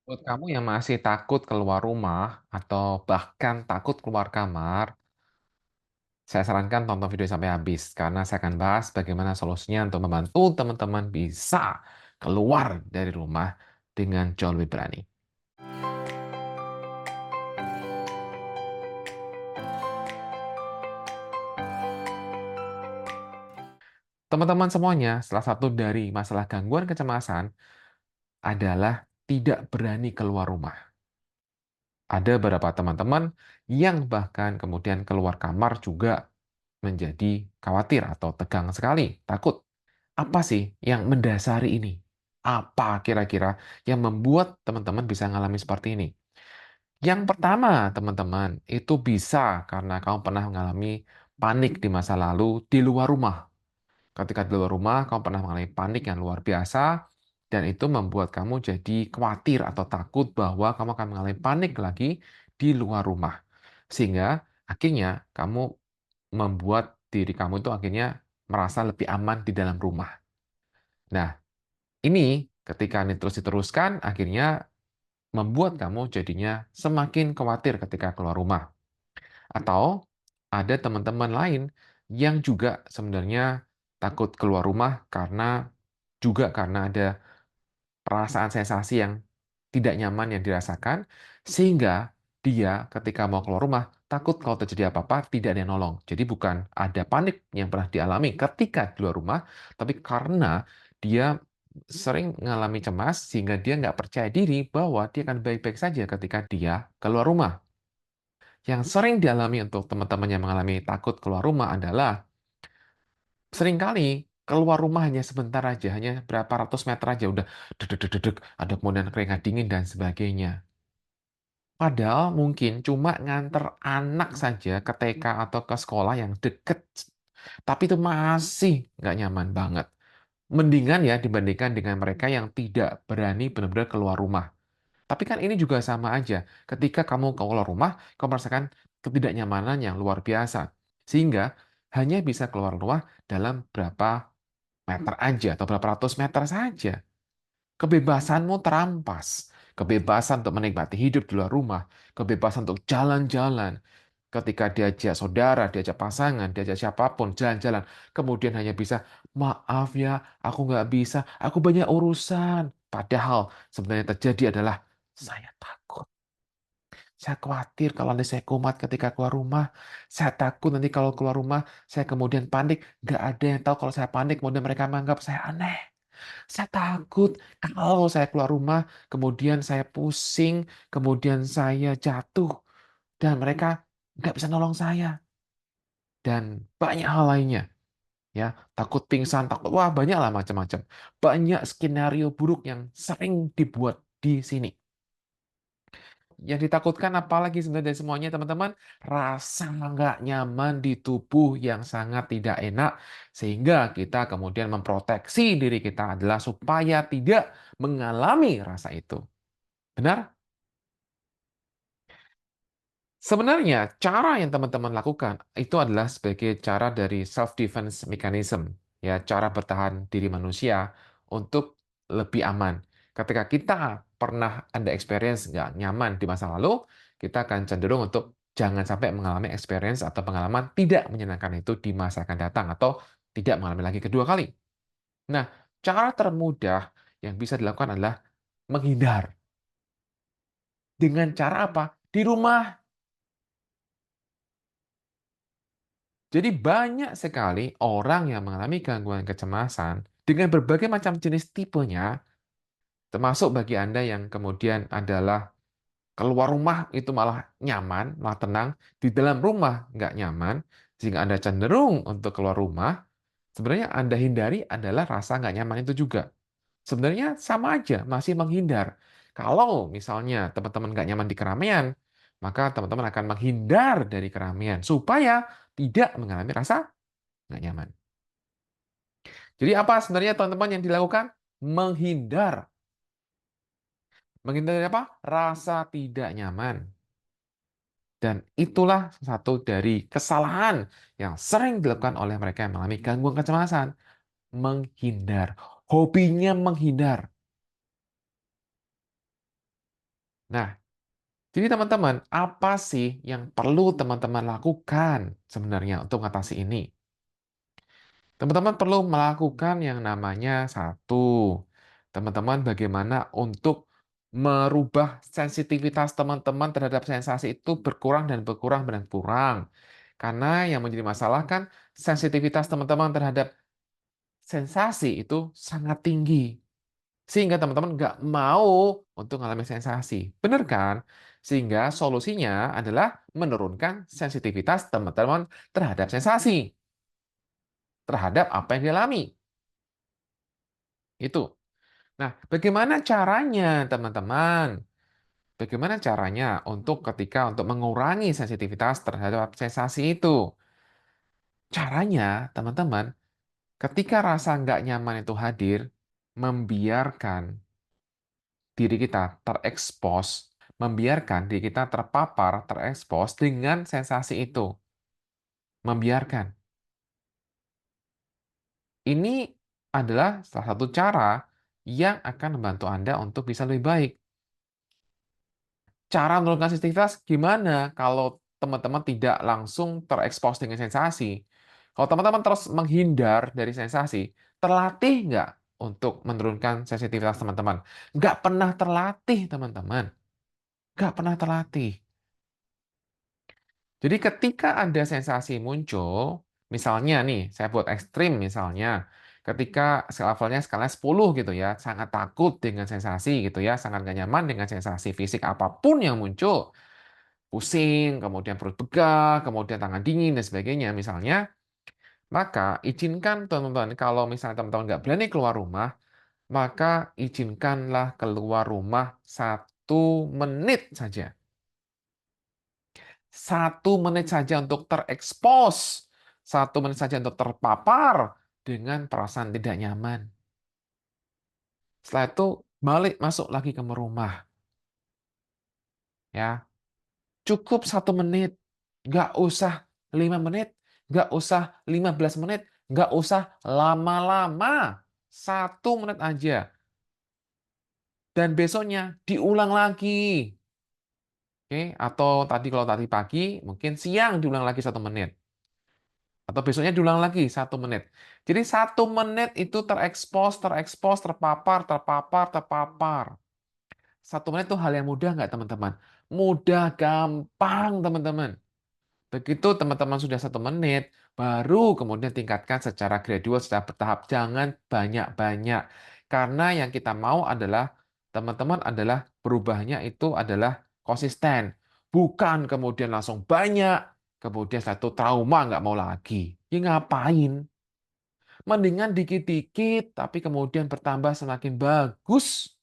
Buat kamu yang masih takut keluar rumah atau bahkan takut keluar kamar, saya sarankan tonton video sampai habis karena saya akan bahas bagaimana solusinya untuk membantu teman-teman bisa keluar dari rumah dengan jauh lebih berani. Teman-teman semuanya, salah satu dari masalah gangguan kecemasan adalah tidak berani keluar rumah. Ada beberapa teman-teman yang bahkan kemudian keluar kamar juga menjadi khawatir atau tegang sekali, takut. Apa sih yang mendasari ini? Apa kira-kira yang membuat teman-teman bisa mengalami seperti ini? Yang pertama, teman-teman, itu bisa karena kamu pernah mengalami panik di masa lalu di luar rumah. Ketika di luar rumah, kamu pernah mengalami panik yang luar biasa, dan itu membuat kamu jadi khawatir atau takut bahwa kamu akan mengalami panik lagi di luar rumah. Sehingga akhirnya kamu membuat diri kamu itu akhirnya merasa lebih aman di dalam rumah. Nah, ini ketika ini terus diteruskan, akhirnya membuat kamu jadinya semakin khawatir ketika keluar rumah. Atau ada teman-teman lain yang juga sebenarnya takut keluar rumah karena ada perasaan sensasi yang tidak nyaman yang dirasakan, sehingga dia ketika mau keluar rumah takut kalau terjadi apa-apa tidak ada yang nolong. Jadi bukan ada panik yang pernah dialami ketika di luar rumah, tapi karena dia sering mengalami cemas sehingga dia nggak percaya diri bahwa dia akan baik-baik saja ketika dia keluar rumah. Yang sering dialami untuk teman-teman yang mengalami takut keluar rumah adalah seringkali keluar rumah hanya sebentar aja, hanya berapa ratus meter aja udah dedek, ada kemudian keringat dingin dan sebagainya. Padahal mungkin cuma nganter anak saja ke TK atau ke sekolah yang deket, tapi itu masih nggak nyaman banget. Mendingan ya dibandingkan dengan mereka yang tidak berani benar-benar keluar rumah. Tapi kan ini juga sama aja. Ketika kamu keluar rumah, kamu merasakan ketidaknyamanan yang luar biasa. Sehingga hanya bisa keluar rumah dalam berapa meter aja atau berapa ratus meter saja. Kebebasanmu terampas. Kebebasan untuk menikmati hidup di luar rumah. Kebebasan untuk jalan-jalan. Ketika diajak saudara, diajak pasangan, diajak siapapun, jalan-jalan. Kemudian hanya bisa, maaf ya, aku nggak bisa, aku banyak urusan. Padahal sebenarnya terjadi adalah, saya takut. Saya khawatir kalau nanti saya kumat ketika keluar rumah. Saya takut nanti kalau keluar rumah, saya kemudian panik. Nggak ada yang tahu kalau saya panik, kemudian mereka menganggap saya aneh. Saya takut kalau saya keluar rumah, kemudian saya pusing, kemudian saya jatuh, dan mereka nggak bisa nolong saya. Dan banyak hal lainnya. Ya, takut pingsan, takut, wah banyak lah macam-macam. Banyak skenario buruk yang sering dibuat di sini. Yang ditakutkan apalagi sebenarnya dari semuanya teman-teman, rasa nggak nyaman di tubuh yang sangat tidak enak, sehingga kita kemudian memproteksi diri kita adalah supaya tidak mengalami rasa itu. Benar? Sebenarnya cara yang teman-teman lakukan itu adalah sebagai cara dari self defense mechanism, ya, cara bertahan diri manusia untuk lebih aman. Ketika kita pernah ada experience nggak nyaman di masa lalu, kita akan cenderung untuk jangan sampai mengalami experience atau pengalaman tidak menyenangkan itu di masa akan datang atau tidak mengalami lagi kedua kali. Nah, cara termudah yang bisa dilakukan adalah menghindar. Dengan cara apa? Di rumah. Jadi banyak sekali orang yang mengalami gangguan kecemasan dengan berbagai macam jenis tipenya, termasuk bagi Anda yang kemudian adalah keluar rumah itu malah nyaman, malah tenang, di dalam rumah nggak nyaman, sehingga Anda cenderung untuk keluar rumah, sebenarnya Anda hindari adalah rasa nggak nyaman itu juga. Sebenarnya sama aja, masih menghindar. Kalau misalnya teman-teman nggak nyaman di keramaian, maka teman-teman akan menghindar dari keramaian supaya tidak mengalami rasa nggak nyaman. Jadi apa sebenarnya teman-teman yang dilakukan? Menghindar. Menghindar dari apa? Rasa tidak nyaman. Dan itulah satu dari kesalahan yang sering dilakukan oleh mereka yang mengalami gangguan kecemasan. Menghindar. Hobinya menghindar. Nah, jadi teman-teman, apa sih yang perlu teman-teman lakukan sebenarnya untuk mengatasi ini? Teman-teman perlu melakukan yang namanya satu. Teman-teman bagaimana untuk merubah sensitivitas teman-teman terhadap sensasi itu berkurang dan berkurang dan berkurang. Karena yang menjadi masalah kan sensitivitas teman-teman terhadap sensasi itu sangat tinggi. Sehingga teman-teman nggak mau untuk mengalami sensasi. Benar kan? Sehingga solusinya adalah menurunkan sensitivitas teman-teman terhadap sensasi, terhadap apa yang dialami. Itu. Nah, bagaimana caranya, teman-teman? Bagaimana caranya untuk mengurangi sensitivitas terhadap sensasi itu? Caranya, teman-teman, ketika rasa nggak nyaman itu hadir, membiarkan diri kita terekspos, membiarkan diri kita terpapar, terekspos dengan sensasi itu. Membiarkan. Ini adalah salah satu cara yang akan membantu Anda untuk bisa lebih baik. Cara menurunkan sensitivitas gimana kalau teman-teman tidak langsung terekspos dengan sensasi? Kalau teman-teman terus menghindar dari sensasi, terlatih nggak untuk menurunkan sensitivitas teman-teman? Nggak pernah terlatih, teman-teman. Nggak pernah terlatih. Jadi ketika ada sensasi muncul, misalnya nih, saya buat ekstrim misalnya, ketika levelnya skala 10 gitu ya, sangat takut dengan sensasi gitu ya, sangat nggak nyaman dengan sensasi fisik apapun yang muncul, pusing, kemudian perut begah, kemudian tangan dingin dan sebagainya misalnya, maka izinkan teman-teman kalau misalnya teman-teman nggak berani keluar rumah, maka izinkanlah keluar rumah 1 menit saja. 1 menit saja untuk terekspos, 1 menit saja untuk terpapar dengan perasaan tidak nyaman. Setelah itu balik masuk lagi ke rumah, ya. Cukup 1 menit, nggak usah 5 menit, nggak usah 15 menit, nggak usah lama-lama. 1 menit aja. Dan besoknya diulang lagi. Oke, atau tadi kalau tadi pagi, mungkin siang diulang lagi 1 menit. Atau besoknya diulang lagi 1 menit. Jadi 1 menit itu terekspos, terekspos, terpapar, terpapar, terpapar. 1 menit itu hal yang mudah nggak teman-teman? Mudah, gampang teman-teman. Begitu teman-teman sudah 1 menit, baru kemudian tingkatkan secara gradual, secara bertahap. Jangan banyak-banyak. Karena yang kita mau adalah, teman-teman adalah berubahnya itu adalah konsisten. Bukan kemudian langsung banyak, kemudian satu trauma nggak mau lagi. Ya ngapain? Mendingan dikit-dikit, tapi kemudian bertambah semakin bagus.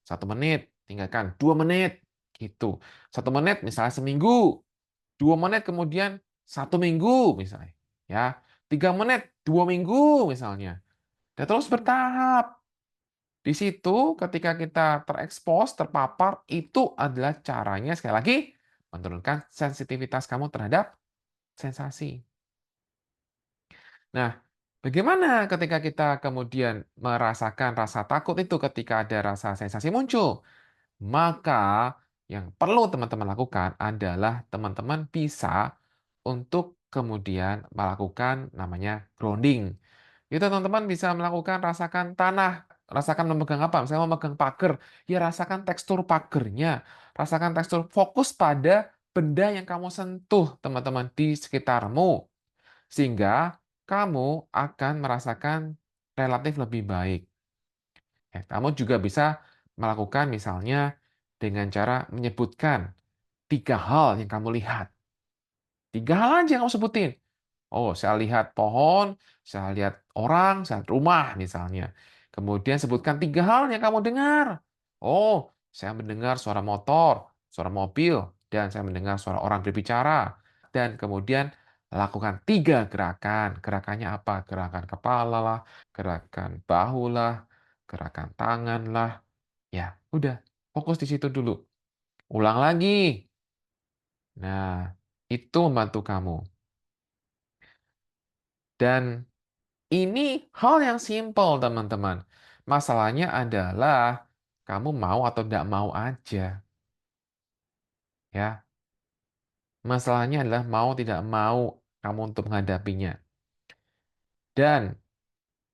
1 menit, tinggalkan 2 menit. Gitu. 1 menit misalnya seminggu. 2 menit kemudian 1 minggu misalnya. Ya, 3 menit 2 minggu misalnya. Dan terus bertahap. Di situ ketika kita terekspos, terpapar, itu adalah caranya sekali lagi menurunkan sensitivitas kamu terhadap sensasi. Nah, bagaimana ketika kita kemudian merasakan rasa takut itu ketika ada rasa sensasi muncul? Maka yang perlu teman-teman lakukan adalah teman-teman bisa untuk kemudian melakukan namanya grounding. Itu teman-teman bisa melakukan rasakan tanah, rasakan memegang apa? Misalnya memegang pagar, ya rasakan tekstur pagernya, rasakan tekstur, fokus pada benda yang kamu sentuh teman-teman di sekitarmu. Sehingga kamu akan merasakan relatif lebih baik. Ya, kamu juga bisa melakukan misalnya dengan cara menyebutkan 3 hal yang kamu lihat. 3 hal aja yang kamu sebutin. Oh, saya lihat pohon, saya lihat orang, saya lihat rumah misalnya. Kemudian sebutkan 3 hal yang kamu dengar. Oh, saya mendengar suara motor, suara mobil, dan saya mendengar suara orang berbicara. Dan kemudian lakukan 3 gerakan. Gerakannya apa? Gerakan kepala lah, gerakan bahu lah, gerakan tangan lah. Ya, udah. Fokus di situ dulu. Ulang lagi. Nah, itu membantu kamu. Dan ini hal yang simpel, teman-teman. Masalahnya adalah kamu mau atau tidak mau aja. ya. Masalahnya adalah mau tidak mau kamu untuk menghadapinya. Dan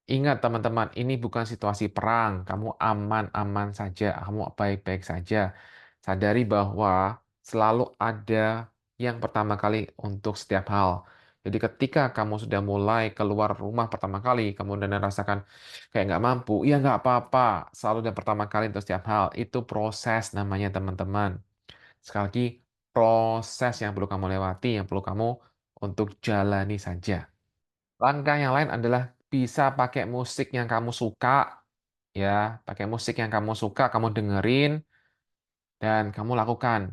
ingat teman-teman, ini bukan situasi perang. Kamu aman-aman saja, kamu baik-baik saja. Sadari bahwa selalu ada yang pertama kali untuk setiap hal. Jadi ketika kamu sudah mulai keluar rumah pertama kali, kamu udah merasakan kayak nggak mampu, ya nggak apa-apa. Selalu ada pertama kali untuk setiap hal. Itu proses namanya teman-teman. Sekali lagi, proses yang perlu kamu lewati, yang perlu kamu untuk jalani saja. Langkah yang lain adalah bisa pakai musik yang kamu suka, ya, pakai musik yang kamu suka, kamu dengerin, dan kamu lakukan.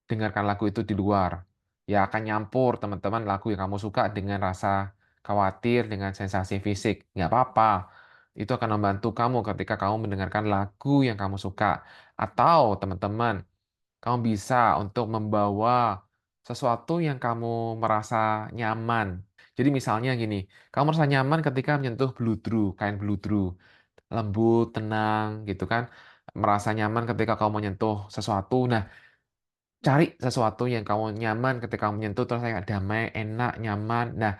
Dengarkan lagu itu di luar. Ya akan nyampur teman-teman lagu yang kamu suka dengan rasa khawatir, dengan sensasi fisik. Nggak apa-apa. Itu akan membantu kamu ketika kamu mendengarkan lagu yang kamu suka. Atau teman-teman, kamu bisa untuk membawa sesuatu yang kamu merasa nyaman. Jadi misalnya gini, kamu merasa nyaman ketika menyentuh bludru, kain bludru, lembut, tenang, gitu kan. Merasa nyaman ketika kamu menyentuh sesuatu. Nah, cari sesuatu yang kamu nyaman ketika kamu menyentuh, terus kayak damai, enak, nyaman. Nah,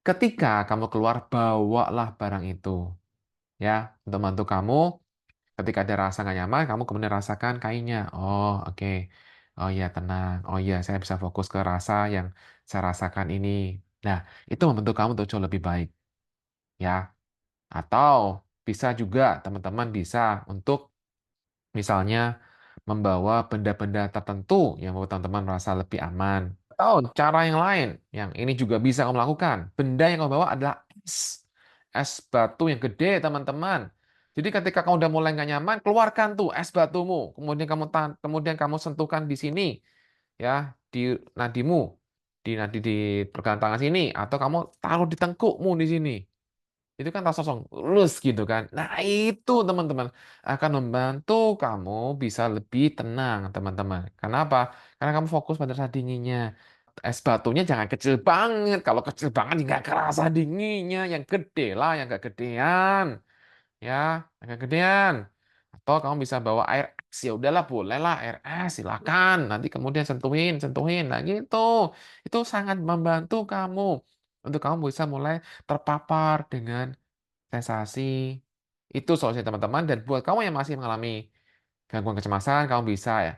ketika kamu keluar, bawalah barang itu, ya, untuk membantu kamu. Ketika ada rasa nggak nyaman, kamu kemudian rasakan kainnya. Oh, oke. Oh iya, tenang. Oh iya, saya bisa fokus ke rasa yang saya rasakan ini. Nah, itu membantu kamu untuk jauh lebih baik. Ya. Atau bisa juga, teman-teman bisa untuk misalnya membawa benda-benda tertentu yang membuat teman-teman merasa lebih aman. Atau cara yang lain, yang ini juga bisa kamu lakukan. Benda yang kamu bawa adalah es. Es batu yang gede, teman-teman. Jadi ketika kamu udah mulai nggak nyaman, keluarkan tuh es batumu. Kemudian kamu sentuhkan di sini, ya, di nadimu, di pergelangan tangan sini, atau kamu taruh di tengkukmu di sini. Itu kan rasa langsung lus gitu kan. Nah, itu teman-teman akan membantu kamu bisa lebih tenang, teman-teman. Kenapa? Karena kamu fokus pada rasa dinginnya. Es batunya jangan kecil banget. Kalau kecil banget nggak kerasa dinginnya. Yang gede lah, yang nggak gedean. Ya, yang nggak gedean. Atau kamu bisa bawa air es. Ya udahlah, bolehlah air es. Silakan. Nanti kemudian sentuhin, sentuhin. Nah, gitu. Itu sangat membantu kamu untuk kamu bisa mulai terpapar dengan sensasi. Itu solusi teman-teman. Dan buat kamu yang masih mengalami gangguan kecemasan, kamu bisa ya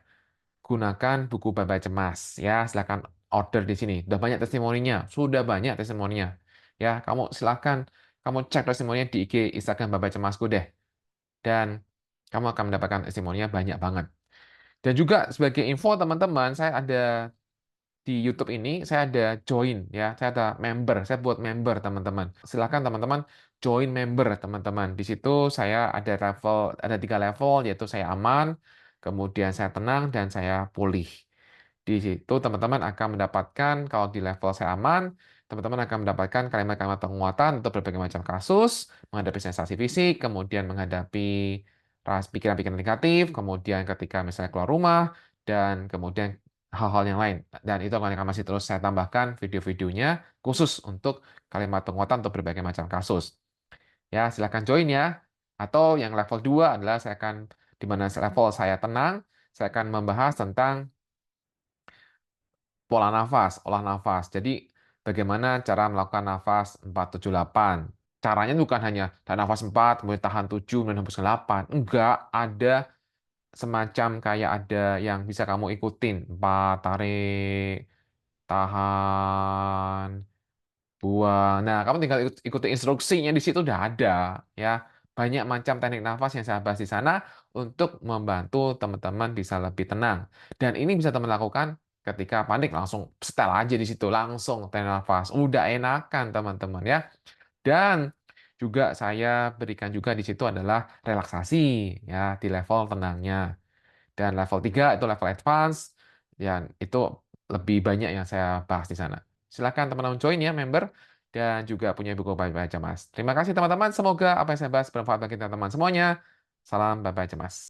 gunakan buku Bye-Bye Cemas. Ya, silakan order di sini. Sudah banyak testimoninya. Sudah banyak testimoninya. Ya, kamu silakan kamu cek testimoninya di IG Instagram Bye-Bye Cemasku deh. Dan kamu akan mendapatkan testimoninya banyak banget. Dan juga sebagai info teman-teman, saya ada di YouTube ini saya ada join ya, saya ada member, saya buat member teman-teman. Silakan teman-teman join member teman-teman. Di situ saya ada 3 level yaitu saya aman, kemudian saya tenang dan saya pulih. Di situ teman-teman akan mendapatkan kalau di level saya aman, teman-teman akan mendapatkan kalimat-kalimat penguatan untuk berbagai macam kasus, menghadapi sensasi fisik, kemudian menghadapi pikiran-pikiran negatif, kemudian ketika misalnya keluar rumah, dan kemudian hal-hal yang lain. Dan itu akan masih terus saya tambahkan video-videonya khusus untuk kalimat penguatan untuk berbagai macam kasus. Ya, silakan join ya. Atau yang level 2 adalah di mana level saya tenang, saya akan membahas tentang pola nafas, olah nafas. Jadi, bagaimana cara melakukan nafas 4-7-8? Caranya bukan hanya tahan nafas 4, kemudian tahan 7, kemudian hembus 8. Enggak, ada semacam kayak ada yang bisa kamu ikutin. 4, tarik, tahan, buang. Nah, kamu tinggal ikuti instruksinya di situ udah ada ya. Banyak macam teknik nafas yang saya bahas di sana untuk membantu teman-teman bisa lebih tenang. Dan ini bisa teman lakukan ketika panik langsung setel aja di situ langsung teknik nafas. Udah enakan teman-teman ya. Dan juga saya berikan juga di situ adalah relaksasi ya di level tenangnya. Dan level 3 itu level advance, dan itu lebih banyak yang saya bahas di sana. Silakan teman-teman join ya, member, dan juga punya buku Bye-Bye Cemas. Terima kasih teman-teman, semoga apa yang saya bahas bermanfaat bagi teman-teman semuanya. Salam Bye-Bye Cemas.